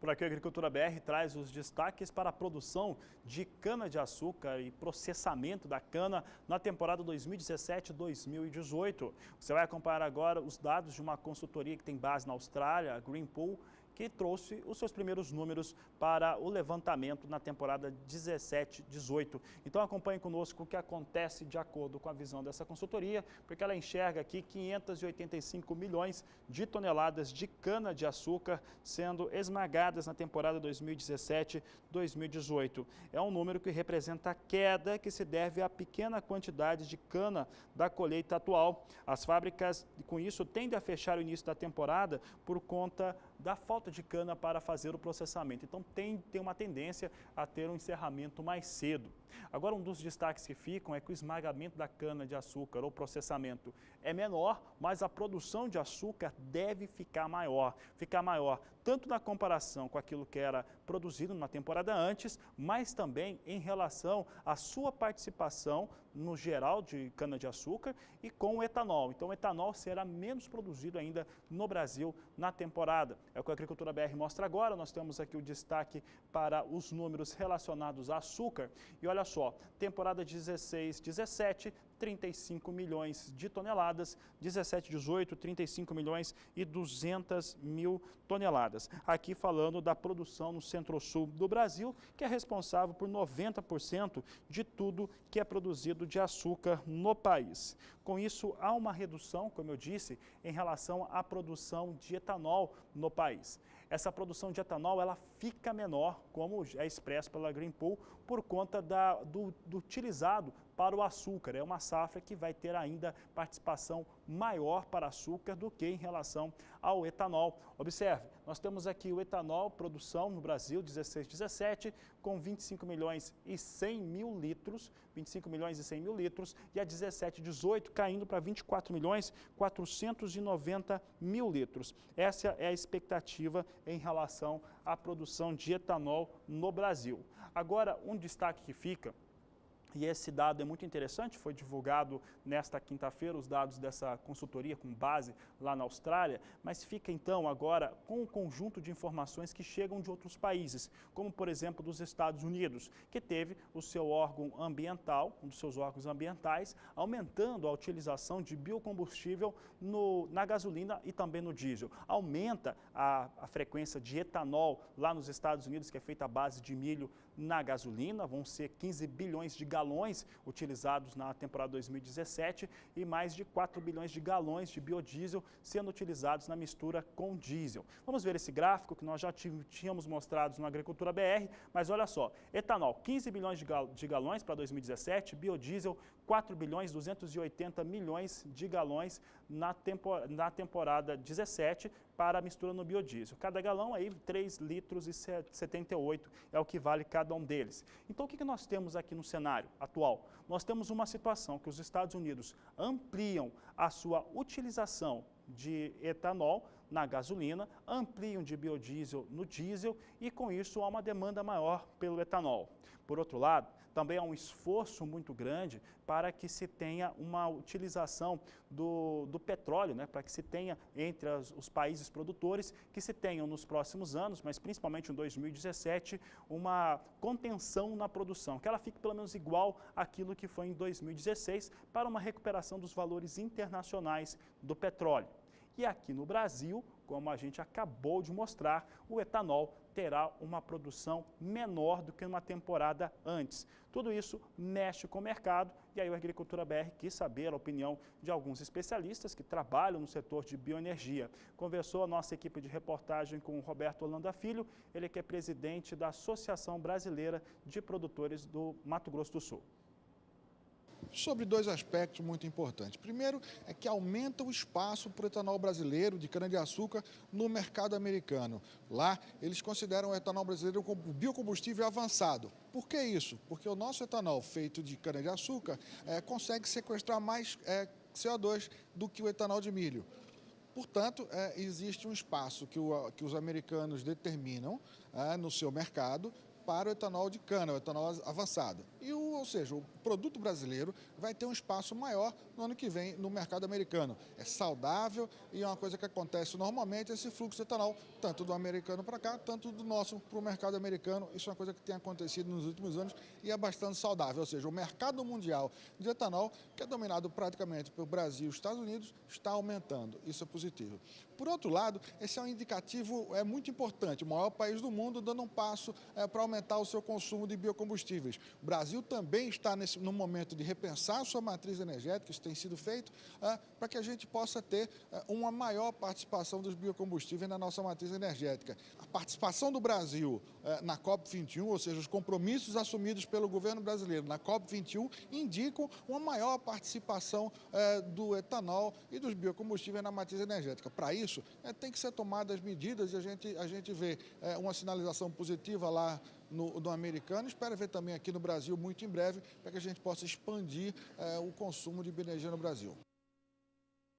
Por aqui, a Agricultura BR traz os destaques para a produção de cana-de-açúcar e processamento da cana na temporada 2017-2018. Você vai acompanhar agora os dados de uma consultoria que tem base na Austrália, a Greenpool, que trouxe os seus primeiros números para o levantamento na temporada 17-18. Então acompanhe conosco o que acontece de acordo com a visão dessa consultoria, porque ela enxerga aqui 585 milhões de toneladas de cana-de-açúcar sendo esmagadas na temporada 2017-2018. É um número que representa a queda que se deve à pequena quantidade de cana da colheita atual. As fábricas, com isso, tendem a fechar o início da temporada por conta da falta de cana para fazer o processamento. Então tem uma tendência a ter um encerramento mais cedo. Agora, um dos destaques que ficam é que o esmagamento da cana-de-açúcar ou processamento é menor, mas a produção de açúcar deve ficar maior. Tanto na comparação com aquilo que era produzido na temporada antes, mas também em relação à sua participação no geral de cana-de-açúcar e com o etanol. Então o etanol será menos produzido ainda no Brasil na temporada. É o que a Agricultura BR mostra agora. Nós temos aqui o destaque para os números relacionados a açúcar. E olha só, temporada 16-17, 35 milhões de toneladas, 17-18, 35 milhões e 200 mil toneladas. Aqui falando da produção no centro-sul do Brasil, que é responsável por 90% de tudo que é produzido de açúcar no país. Com isso, há uma redução, como eu disse, em relação à produção de etanol no país. Essa produção de etanol ela fica menor, como é expresso pela Greenpool, por conta do utilizado para o açúcar. É uma safra que vai ter ainda participação maior para açúcar do que em relação ao etanol. Observe, nós temos aqui o etanol, produção no Brasil, 16-17, com 25 milhões e 100 mil litros, 25 milhões e 100 mil litros, e a 17-18 caindo para 24 milhões 490 mil litros. Essa é a expectativa em relação à produção de etanol no Brasil. Agora, um destaque que fica, e esse dado é muito interessante, foi divulgado nesta quinta-feira, os dados dessa consultoria com base lá na Austrália, mas fica então agora com um conjunto de informações que chegam de outros países, como por exemplo dos Estados Unidos, que teve o seu órgão ambiental, um dos seus órgãos ambientais, aumentando a utilização de biocombustível na gasolina e também no diesel. Aumenta a frequência de etanol lá nos Estados Unidos, que é feita à base de milho na gasolina, vão ser 15 bilhões de galões utilizados na temporada 2017 e mais de 4 bilhões de galões de biodiesel sendo utilizados na mistura com diesel. Vamos ver esse gráfico que nós já tínhamos mostrado na Agricultura BR, mas olha só, etanol 15 bilhões de galões para 2017, biodiesel 4 bilhões 280 milhões de galões na temporada 17 para a mistura no biodiesel. Cada galão aí 3 litros e 78 é o que vale cada um deles. Então o que nós temos aqui no cenário atual? Nós temos uma situação que os Estados Unidos ampliam a sua utilização de etanol na gasolina, ampliam de biodiesel no diesel e com isso há uma demanda maior pelo etanol. Por outro lado, também há um esforço muito grande para que se tenha uma utilização do petróleo, né, para que se tenha entre os países produtores, que se tenham nos próximos anos, mas principalmente em 2017, uma contenção na produção, que ela fique pelo menos igual àquilo que foi em 2016 para uma recuperação dos valores internacionais do petróleo. E aqui no Brasil, como a gente acabou de mostrar, o etanol terá uma produção menor do que uma temporada antes. Tudo isso mexe com o mercado e aí a Agricultura BR quis saber a opinião de alguns especialistas que trabalham no setor de bioenergia. Conversou a nossa equipe de reportagem com o Roberto Holanda Filho, ele que é presidente da Associação Brasileira de Produtores do Mato Grosso do Sul. Sobre dois aspectos muito importantes. Primeiro é que aumenta o espaço para o etanol brasileiro de cana-de-açúcar no mercado americano. Lá, eles consideram o etanol brasileiro como biocombustível avançado. Por que isso? Porque o nosso etanol feito de cana-de-açúcar consegue sequestrar mais CO2 do que o etanol de milho. Portanto, existe um espaço que os americanos determinam no seu mercado para o etanol de cana, o etanol avançado. Ou seja, o produto brasileiro vai ter um espaço maior no ano que vem no mercado americano. É saudável e é uma coisa que acontece normalmente, esse fluxo de etanol, tanto do americano para cá, tanto do nosso para o mercado americano. Isso é uma coisa que tem acontecido nos últimos anos e é bastante saudável. Ou seja, o mercado mundial de etanol, que é dominado praticamente pelo Brasil e os Estados Unidos, está aumentando. Isso é positivo. Por outro lado, esse é um indicativo muito importante, o maior país do mundo dando um passo para aumentar o seu consumo de biocombustíveis. O Brasil também está no momento de repensar a sua matriz energética, isso tem sido feito, para que a gente possa ter uma maior participação dos biocombustíveis na nossa matriz energética. A participação do Brasil na COP21, ou seja, os compromissos assumidos pelo governo brasileiro na COP21, indicam uma maior participação do etanol e dos biocombustíveis na matriz energética. Para isso, tem que ser tomadas medidas e a gente vê uma sinalização positiva lá no americano. Espero ver também aqui no Brasil muito em breve, para que a gente possa expandir o consumo de bioenergia no Brasil.